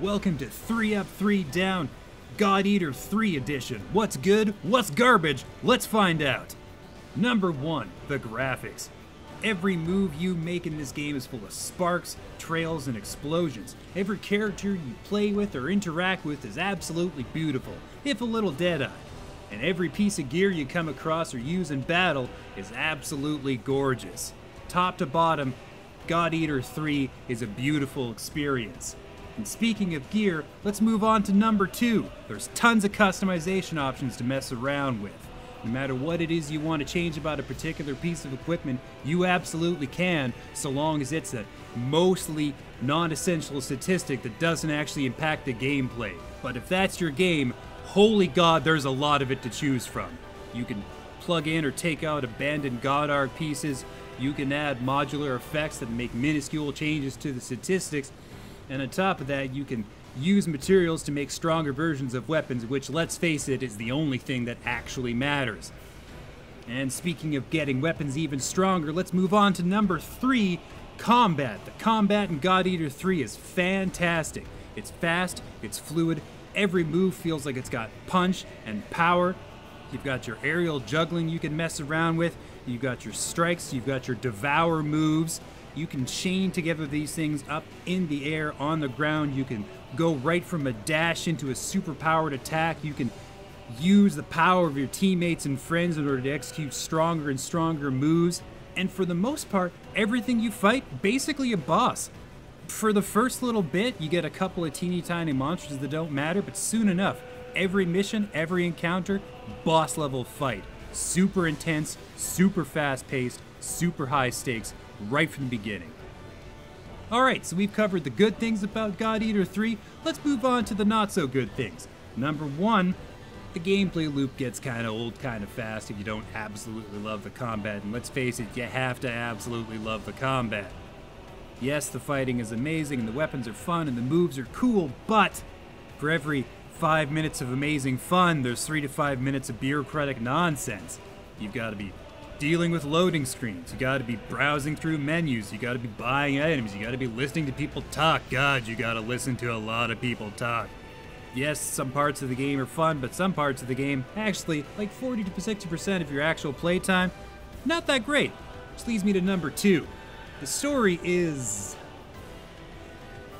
Welcome to 3 Up, 3 Down, God Eater 3 edition. What's good? What's garbage? Let's find out. Number 1, the graphics. Every move you make in this game is full of sparks, trails, and explosions. Every character you play with or interact with is absolutely beautiful, if a little dead-eyed. And every piece of gear you come across or use in battle is absolutely gorgeous. Top to bottom, God Eater 3 is a beautiful experience. And speaking of gear, let's move on to number 2. There's tons of customization options to mess around with. No matter what it is you want to change about a particular piece of equipment, you absolutely can, so long as it's a mostly non-essential statistic that doesn't actually impact the gameplay. But if that's your game, holy god, there's a lot of it to choose from. You can plug in or take out abandoned God Art pieces, you can add modular effects that make minuscule changes to the statistics, and on top of that, you can use materials to make stronger versions of weapons, which, let's face it, is the only thing that actually matters. And speaking of getting weapons even stronger, let's move on to number 3, combat. The combat in God Eater 3 is fantastic. It's fast, it's fluid, every move feels like it's got punch and power. You've got your aerial juggling you can mess around with, you've got your strikes, you've got your devour moves. You can chain together these things up in the air, on the ground. You can go right from a dash into a super-powered attack. You can use the power of your teammates and friends in order to execute stronger and stronger moves. And for the most part, everything you fight, basically a boss. For the first little bit, you get a couple of teeny tiny monsters that don't matter, but soon enough, every mission, every encounter, boss level fight. Super intense, super fast paced, super high stakes, right from the beginning. Alright, so we've covered the good things about God Eater 3, let's move on to the not so good things. Number 1, the gameplay loop gets kinda old kinda fast if you don't absolutely love the combat, and let's face it, you have to absolutely love the combat. Yes, the fighting is amazing, and the weapons are fun, and the moves are cool, but for every 5 minutes of amazing fun, there's 3 to 5 minutes of bureaucratic nonsense. You've gotta be dealing with loading screens, you gotta be browsing through menus, you gotta be buying items, you gotta be listening to people talk. God, you gotta listen to a lot of people talk. Yes, some parts of the game are fun, but some parts of the game, actually, like 40 to 60% of your actual playtime, not that great. Which leads me to number 2. The story is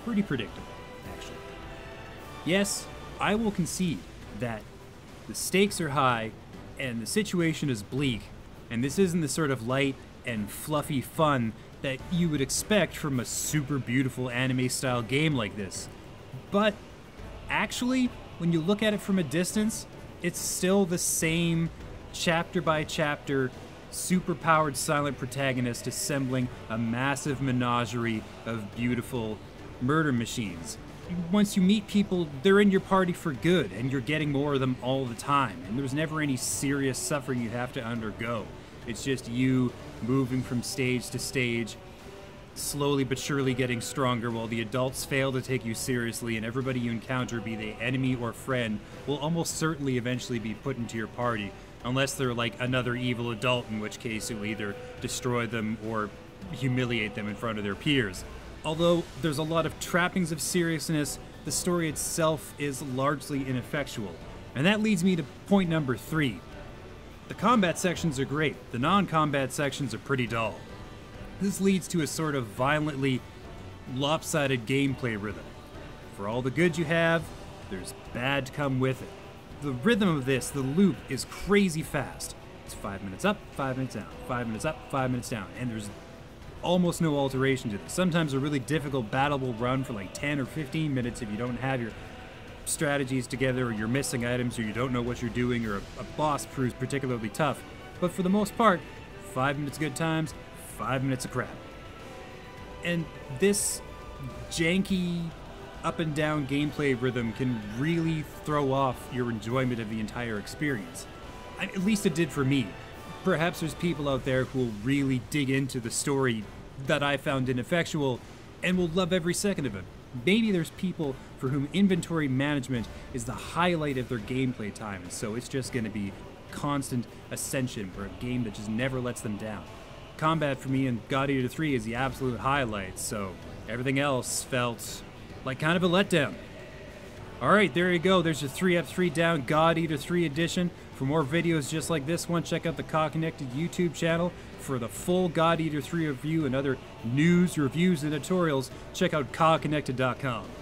pretty predictable, actually. Yes, I will concede that the stakes are high and the situation is bleak, and this isn't the sort of light and fluffy fun that you would expect from a super beautiful anime-style game like this. But actually, when you look at it from a distance, it's still the same chapter-by-chapter, super-powered silent protagonist assembling a massive menagerie of beautiful murder machines. Once you meet people, they're in your party for good, and you're getting more of them all the time, and there's never any serious suffering you have to undergo. It's just you moving from stage to stage, slowly but surely getting stronger while the adults fail to take you seriously, and everybody you encounter, be they enemy or friend, will almost certainly eventually be put into your party, unless they're like another evil adult, in which case you'll either destroy them or humiliate them in front of their peers. Although there's a lot of trappings of seriousness, the story itself is largely ineffectual. And that leads me to point number 3. The combat sections are great, the non-combat sections are pretty dull. This leads to a sort of violently lopsided gameplay rhythm. For all the good you have, there's bad to come with it. The rhythm of this, the loop, is crazy fast. It's 5 minutes up, 5 minutes down, 5 minutes up, 5 minutes down, and there's almost no alteration to this. Sometimes a really difficult battle will run for like 10 or 15 minutes if you don't have your strategies together, or you're missing items, or you don't know what you're doing, or a boss proves particularly tough. But for the most part, 5 minutes good times, 5 minutes of crap. And this janky up and down gameplay rhythm can really throw off your enjoyment of the entire experience. At least it did for me. Perhaps there's people out there who will really dig into the story that I found ineffectual and will love every second of it. Maybe there's people for whom inventory management is the highlight of their gameplay time, and so it's just going to be constant ascension for a game that just never lets them down. Combat for me in God Eater 3 is the absolute highlight, so everything else felt like kind of a letdown. Alright, there you go. There's your 3 Up, 3 Down God Eater 3 edition. For more videos just like this one, check out the COGconnected YouTube channel. For the full God Eater 3 review and other news, reviews, and tutorials, check out COGconnected.com.